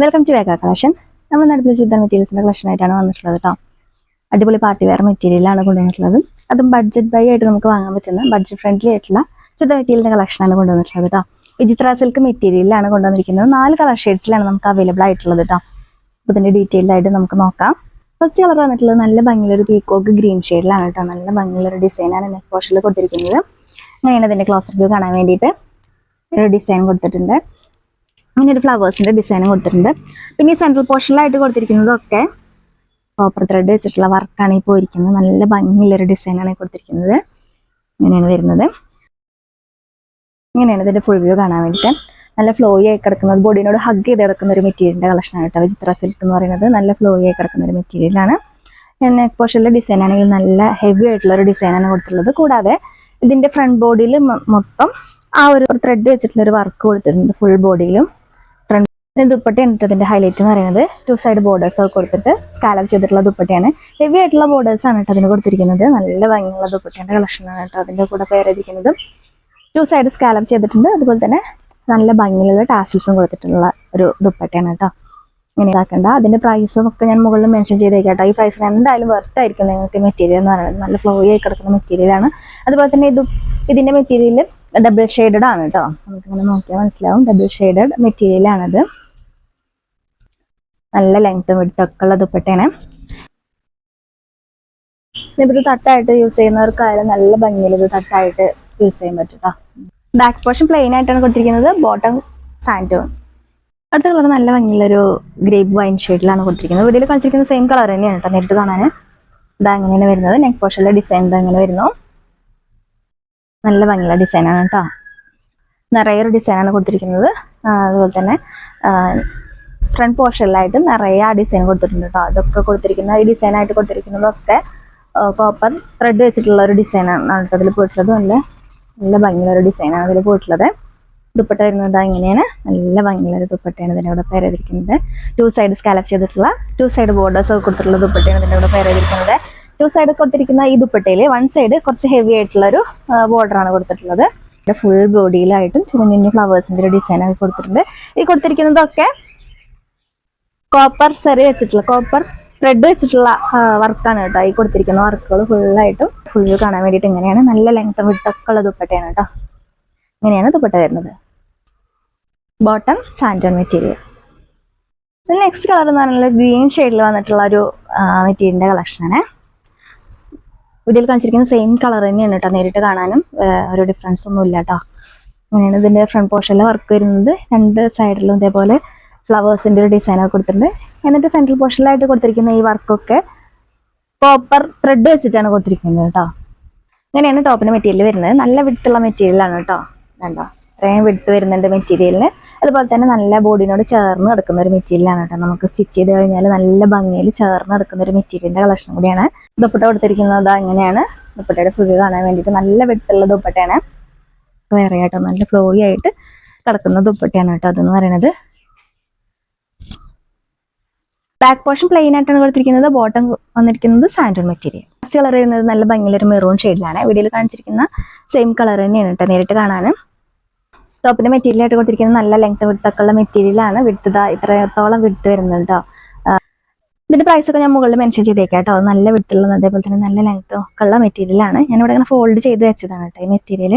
Welcome to വേഗ collection. നമ്മൾ നടുപ്പിൽ ചുരിദാർ മെറ്റീരിയൽസിൻ്റെ കളക്ഷനായിട്ടാണ് വന്നിട്ടുള്ളത് കേട്ടോ. അടിപൊളി പാർട്ടി വെയർ മെറ്റീരിയലാണ് കൊണ്ടുവന്നിട്ടുള്ളത്. അതും ബഡ്ജറ്റ് ബൈ ആയിട്ട് നമുക്ക് വാങ്ങാൻ പറ്റുന്ന ബഡ്ജറ്റ് ഫ്രണ്ട്ലി ആയിട്ടുള്ള ചുരിദാർ മെറ്റീരിയലിൻ്റെ കളക്ഷനാണ് കൊണ്ടുവന്നിട്ടുള്ളത് കേട്ടോ. വിചിത്ര സിൽക്ക് മെറ്റീരിയലാണ് കൊണ്ടുവന്നിരിക്കുന്നത്. 4 കളർ ഷെയ്ഡ്സിലാണ് നമുക്ക് അവൈലബിൾ ആയിട്ടുള്ളത് കേട്ടോ. അപ്പോൾ ഇതിൻ്റെ ഡീറ്റെയിൽഡ് ആയിട്ട് നമുക്ക് നോക്കാം. ഫസ്റ്റ് കളർ വന്നിട്ടുള്ളത് നല്ല ഭംഗിയുള്ളൊരു പീക്കോക്ക് ഗ്രീൻ ഷെയ്ഡിലാണ് കേട്ടോ. നല്ല ഭംഗിയുള്ളൊരു ഡിസൈനാണ് നെക്ക് പോർഷനിൽ കൊടുത്തിരിക്കുന്നത്. അങ്ങനെയാണ് ഇതിൻ്റെ ക്ലോസർ വ്യൂ കാണാൻ വേണ്ടിയിട്ട് ഒരു ഡിസൈൻ കൊടുത്തിട്ടുണ്ട്. അങ്ങനെ ഒരു ഫ്ലവേഴ്സിൻ്റെ ഡിസൈനും കൊടുത്തിട്ടുണ്ട്. പിന്നെ ഈ സെൻട്രൽ പോർഷനിലായിട്ട് കൊടുത്തിരിക്കുന്നതൊക്കെ കോപ്പർ ത്രെഡ് വെച്ചിട്ടുള്ള വർക്കാണ് ഈ പോയിരിക്കുന്നത്. നല്ല ഭംഗിയുള്ളൊരു ഡിസൈനാണ് കൊടുത്തിരിക്കുന്നത്. ഇങ്ങനെയാണ് വരുന്നത്. ഇങ്ങനെയാണ് ഇതിൻ്റെ ഫുൾ വ്യൂ കാണാൻ വേണ്ടിയിട്ട്. നല്ല ഫ്ലോയി ആയി കിടക്കുന്നത്, ബോഡിനോട് ഹഗ് ചെയ്ത് കിടക്കുന്ന ഒരു മെറ്റീരിയലിൻ്റെ കളക്ഷനാണ് കേട്ടോ. വിചിത്ര സിൽക്ക് എന്ന് പറയുന്നത് നല്ല ഫ്ലോയി ആയി കിടക്കുന്ന ഒരു മെറ്റീരിയലാണ്. നെക്ക് പോർഷനിലെ ഡിസൈൻ ആണെങ്കിൽ നല്ല ഹെവി ആയിട്ടുള്ള ഒരു ഡിസൈനാണ് കൊടുത്തിട്ടുള്ളത്. കൂടാതെ ഇതിൻ്റെ ഫ്രണ്ട് ബോഡിയിൽ മൊത്തം ആ ഒരു ത്രെഡ് വെച്ചിട്ടുള്ളൊരു വർക്ക് കൊടുത്തിട്ടുണ്ട് ഫുൾ ബോഡിയിലും. ദുപ്പട്ടയാണ് ഇതിന്റെ ഹൈലൈറ്റ് എന്ന് പറയുന്നത്. 2 സൈഡ് ബോർഡേഴ്സ് ഒക്കെ കൊടുത്തിട്ട് സ്കാലപ്പ് ചെയ്തിട്ടുള്ള ദുപ്പട്ടയാണ്. ഹെവി ആയിട്ടുള്ള ബോർഡേഴ്സ് ആണ് കേട്ടോ അതിന് കൊടുത്തിരിക്കുന്നത്. നല്ല ഭംഗിയുള്ള ദുപ്പട്ടയുടെ കളക്ഷനാണ് കേട്ടോ അതിന്റെ കൂടെ പേരിരിക്കുന്നത്. 2 സൈഡ് സ്കാലപ്പ് ചെയ്തിട്ടുണ്ട്. അതുപോലെ തന്നെ നല്ല ഭംഗിയുള്ള ടാസിൽസും കൊടുത്തിട്ടുള്ള ഒരു ദുപ്പട്ടയാണ് കേട്ടോ. ഇങ്ങനെ ഇതാക്കണ്ട. അതിന്റെ പ്രൈസും ഒക്കെ ഞാൻ മുകളിൽ മെൻഷൻ ചെയ്തേക്കാട്ടോ. ഈ പ്രൈസിന് എന്തായാലും വെർത്ത് ആയിരിക്കും നിങ്ങൾക്ക് മെറ്റീരിയൽ എന്ന് പറയുന്നത്. നല്ല ഫ്ലോയി ആയി കിടക്കുന്ന മെറ്റീരിയലാണ്. അതുപോലെ തന്നെ ഇതിന്റെ മെറ്റീരിയൽ ഡബിൾ ഷെയ്ഡഡ് ആണ് കേട്ടോ. നമുക്കിങ്ങനെ നോക്കിയാൽ മനസ്സിലാവും. ഡബിൾ ഷെയ്ഡഡ് മെറ്റീരിയലാണത്. നല്ല ലെങ്ത്തും വിഡ്ത്തും ഉള്ള ദുപ്പട്ടയാണ്. ഇത് തട്ടായിട്ട് യൂസ് ചെയ്യുന്നവർക്കായാലും നല്ല ഭംഗിയിൽ ഇത് തട്ടായിട്ട് യൂസ് ചെയ്യാൻ പറ്റും കേട്ടോ. ബാക്ക് പോർഷൻ പ്ലെയിൻ ആയിട്ടാണ് കൊടുത്തിരിക്കുന്നത്. ബോട്ടം സാൻഡോൺ. അടുത്ത കളർ നല്ല ഭംഗിയുള്ളൊരു ഗ്രേപ്പ് വൈൻ ഷെയ്ഡിലാണ് കൊടുത്തിരിക്കുന്നത്. വീഡിയോയിൽ കാണിച്ചിരിക്കുന്ന സെയിം കളർ തന്നെയാണ് കേട്ടോ. നേരിട്ട് കാണാൻ ഇതാ അങ്ങനെയാണ് വരുന്നത്. നെക്ക് പോർഷനിലെ ഡിസൈൻ ഇതാ അങ്ങനെ വരുന്നു. നല്ല ഭംഗിയുള്ള ഡിസൈനാണ് കേട്ടോ. നിറയെ ഒരു ഡിസൈനാണ് കൊടുത്തിരിക്കുന്നത്. അതുപോലെ തന്നെ ഫ്രണ്ട് പോർഷനിലായിട്ട് നിറയെ ആ ഡിസൈൻ കൊടുത്തിട്ടുണ്ട് കേട്ടോ. അതൊക്കെ കൊടുത്തിരിക്കുന്ന ഈ ഡിസൈനായിട്ട് കൊടുത്തിരിക്കുന്നതൊക്കെ കോപ്പർ ത്രെഡ് വെച്ചിട്ടുള്ള ഒരു ഡിസൈനാണ് കേട്ടോ അതിൽ പോയിട്ടുള്ളത്. നല്ല ഭംഗിയുള്ള ഒരു ഡിസൈനാണ് അതിൽ പോയിട്ടുള്ളത്. ദുപ്പട്ട വരുന്നത് ഇങ്ങനെയാണ്. നല്ല ഭംഗിയുള്ള ഒരു ദുപ്പട്ടയാണ് ഇതിൻ്റെ കൂടെ പേര് ചെയ്തിരിക്കുന്നത്. 2 സൈഡ് സ്കാലപ്പ് ചെയ്തിട്ടുള്ള 2 സൈഡ് ബോർഡേഴ്സ് ഒക്കെ കൊടുത്തിട്ടുള്ള ദുപ്പട്ടയാണ് ഇതിൻ്റെ കൂടെ പേര് ചെയ്തിരിക്കുന്നത്. 2 സൈഡ് കൊടുത്തിരിക്കുന്ന ഈ ദുപ്പട്ടയിൽ 1 സൈഡ് കുറച്ച് ഹെവി ആയിട്ടുള്ള ഒരു ബോർഡറാണ് കൊടുത്തിട്ടുള്ളത്. ഫുൾ ബോഡിയിലായിട്ടും കുഞ്ഞു ഫ്ലവേഴ്സിൻ്റെ ഒരു ഡിസൈൻ ഒക്കെ കൊടുത്തിട്ടുണ്ട്. ഈ കൊടുത്തിരിക്കുന്നതൊക്കെ കോപ്പർ സെറി വെച്ചിട്ടുള്ള കോപ്പർ ത്രെഡ് വെച്ചിട്ടുള്ള വർക്കാണ് കേട്ടോ. ഈ കൊടുത്തിരിക്കുന്ന വർക്കുകൾ ഫുള്ളായിട്ടും ഫുൾ വ്യൂ കാണാൻ വേണ്ടിയിട്ട് ഇങ്ങനെയാണ്. നല്ല ലെങ്ത്തും വിഡ്ത്തും ഉള്ള ദുപ്പട്ടയാണ് കേട്ടോ. ഇങ്ങനെയാണ് ദുപ്പട്ട വരുന്നത്. ബോട്ടം സാൻഡോൺ മെറ്റീരിയൽ. നെക്സ്റ്റ് കളർ എന്ന് പറഞ്ഞാൽ ഗ്രീൻ ഷെയ്ഡിൽ വന്നിട്ടുള്ള ഒരു മെറ്റീരിയലിൻ്റെ കളക്ഷനാണ്. വീഡിയോയിൽ കാണിച്ചിരിക്കുന്ന സെയിം കളർ തന്നെയാണ് കേട്ടോ. നേരിട്ട് കാണാനും ഒരു ഡിഫറൻസ് ഒന്നും ഇല്ല കേട്ടോ. അങ്ങനെയാണ് ഇതിൻ്റെ ഫ്രണ്ട് പോർഷനിലെ വർക്ക് വരുന്നത്. 2 സൈഡിലും ഇതേപോലെ ഫ്ലവേഴ്സിൻ്റെ ഒരു ഡിസൈനൊക്കെ കൊടുത്തിട്ടുണ്ട്. എന്നിട്ട് സെൻട്രൽ പോർഷനിലായിട്ട് കൊടുത്തിരിക്കുന്ന ഈ വർക്കൊക്കെ കോപ്പർ ത്രെഡ് വെച്ചിട്ടാണ് കൊടുത്തിരിക്കുന്നത് കേട്ടോ. ഇങ്ങനെയാണ് ടോപ്പിൻ്റെ മെറ്റീരിയൽ വരുന്നത്. നല്ല വിഡ്ത്തുള്ള മെറ്റീരിയലാണ് കേട്ടോ. കണ്ടോ ഇത്രയും വിഡ്ത്ത് വരുന്നുണ്ട് മെറ്റീരിയലിന്. അതുപോലെ തന്നെ നല്ല ബോഡിനോട് ചേർന്ന് കിടക്കുന്ന ഒരു മെറ്റീരിയലാണ് കേട്ടോ. നമുക്ക് സ്റ്റിച്ച് ചെയ്ത് കഴിഞ്ഞാൽ നല്ല ഭംഗിയിൽ ചേർന്ന് കിടക്കുന്ന ഒരു മെറ്റീരിയലിൻ്റെ കളക്ഷൻ കൂടിയാണ്. ദുപ്പട്ട കൊടുത്തിരിക്കുന്നത് ഇങ്ങനെയാണ്. ദുപ്പട്ടയുടെ ഫുൾ കാണാൻ വേണ്ടിയിട്ട് നല്ല വിഡ്ത്തുള്ള ദുപ്പട്ടയാണ്. വേറെ ആയിട്ടോ നല്ല ഫ്ലോയി ആയിട്ട് കിടക്കുന്ന ദുപ്പട്ടയാണ് കേട്ടോ അതെന്ന് പറയുന്നത്. ബാക്ക് പോർഷൻ പ്ലെയിൻ ആയിട്ടാണ് കൊടുത്തിരിക്കുന്നത്. ബോട്ടം വന്നിരിക്കുന്നത് സാൻഡോൺ മെറ്റീരിയൽ. ഫസ്റ്റ് കളർ വരുന്നത് നല്ല ഭംഗിയിലൊരു മെറൂൺ ഷെയ്ഡിലാണ്. വീഡിയോയിൽ കാണിച്ചിരിക്കുന്ന സെയിം കളർ തന്നെയാണ് കേട്ടോ നേരിട്ട് കാണാനും. ടോപ്പിന്റെ മെറ്റീരിയൽ ആയിട്ട് കൊടുത്തിരിക്കുന്നത് നല്ല ലെങ്ത് വിഡ്ത്തൊക്കെയുള്ള മെറ്റീരിയലാണ്. ഇത്രത്തോളം വിഡ്ത്ത് വരുന്നത് കേട്ടോ. ഇതിന്റെ പ്രൈസ് ഒക്കെ ഞാൻ മുകളിൽ മെൻഷൻ ചെയ്തേക്കാം കേട്ടോ. നല്ല വിഡ്ത്തുള്ള അതേപോലെ തന്നെ നല്ല ലെങ്ത് ഒക്കെ ഉള്ള മെറ്റീരിയലാണ്. ഞാനിവിടെ ഇങ്ങനെ ഫോൾഡ് ചെയ്ത് വെച്ചതാണ് കേട്ടോ ഈ മെറ്റീരിയൽ.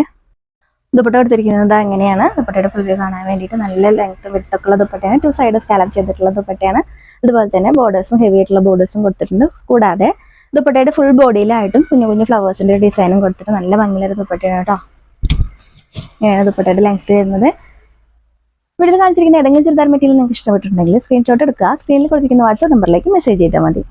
ദുപ്പട്ട കൊടുത്തിരിക്കുന്നത് അങ്ങനെയാണ്. ദുപ്പട്ടയുടെ ഫുൾ വ്യൂ കാണാൻ വേണ്ടിയിട്ട് നല്ല ലെങ്ത് വിഡ്ത്തൊക്കെ ഉള്ള ദുപ്പട്ടയാണ്. 2 സൈഡ് സ്കാലപ്പ് ചെയ്തിട്ടുള്ള ദുപ്പട്ടയാണ്. അതുപോലെ തന്നെ ബോർഡേഴ്സും ഹെവി ആയിട്ടുള്ള ബോർഡേഴ്സും കൊടുത്തിട്ടുണ്ട്. കൂടാതെ ദുപ്പട്ടയുടെ ഫുൾ ബോഡിയിലായിട്ടും കുഞ്ഞു ഫ്ലവേഴ്സിന്റെ ഡിസൈനും കൊടുത്തിട്ട് നല്ല ഭംഗിയുള്ള ദുപ്പട്ടയാണ് കേട്ടോ. ഇങ്ങനെയാണ് ദുപ്പട്ടയുടെ ലെങ്ത് വരുന്നത്. വീഡിയോയിൽ കാണിച്ചിരിക്കുന്ന ഏതെങ്കിലും ചുരിദാർ മെറ്റീരിയൽ നിങ്ങൾക്ക് ഇഷ്ടപ്പെട്ടിട്ടുണ്ടെങ്കിൽ സ്ക്രീൻഷോട്ട് എടുക്കുക. സ്ക്രീനിൽ കൊടുത്തിരിക്കുന്ന വാട്സ്ആപ്പ് നമ്പറിലേക്ക് മെസ്സേജ് ചെയ്താൽ മതി.